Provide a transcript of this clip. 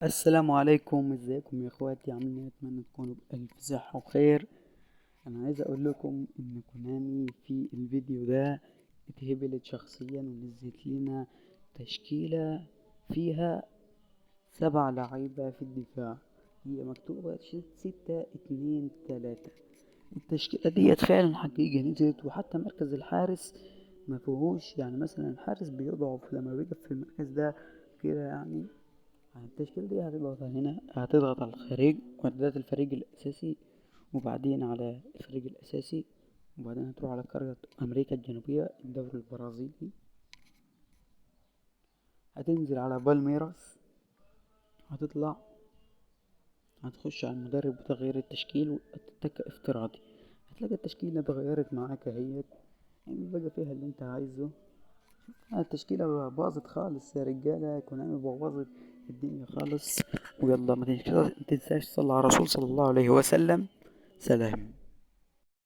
السلام عليكم، ازيكم يا اخواتي؟ عاملين ايه؟ اتمنى تكونوا بألف صحة وخير. انا عايز اقول لكم ان كونامي في الفيديو ده اتهبلت شخصيا ونزلت لنا تشكيلة فيها 7 لعيبة في الدفاع. هي مكتوبة 6-2-3. التشكيلة ديت فعلا حقيقة نزلت، وحتى مركز الحارس ما فيهوش، يعني مثلا الحارس بيضعف لما بيقف في المركز ده كده يعني. التشكيلة دي هتضغط على الخارج وإعدادات الفريق الأساسي، وبعدين على الفريق الأساسي، وبعدين هتروح على قارة أمريكا الجنوبية الدوري البرازيلي، هتنزل على بالميراس، هتطلع هتخش على المدرب وتغيير التشكيل وتتكة افتراضي. هتلاقي التشكيلة اتغيرت معاك اهيت، يعني بقى فيها اللي انت عايزه. التشكيلة باظت خالص يا رجالة، كونامي بوظت الدنيا خالص. ويلا ما تنساش تصلي على الرسول صلى الله عليه وسلم. سلام.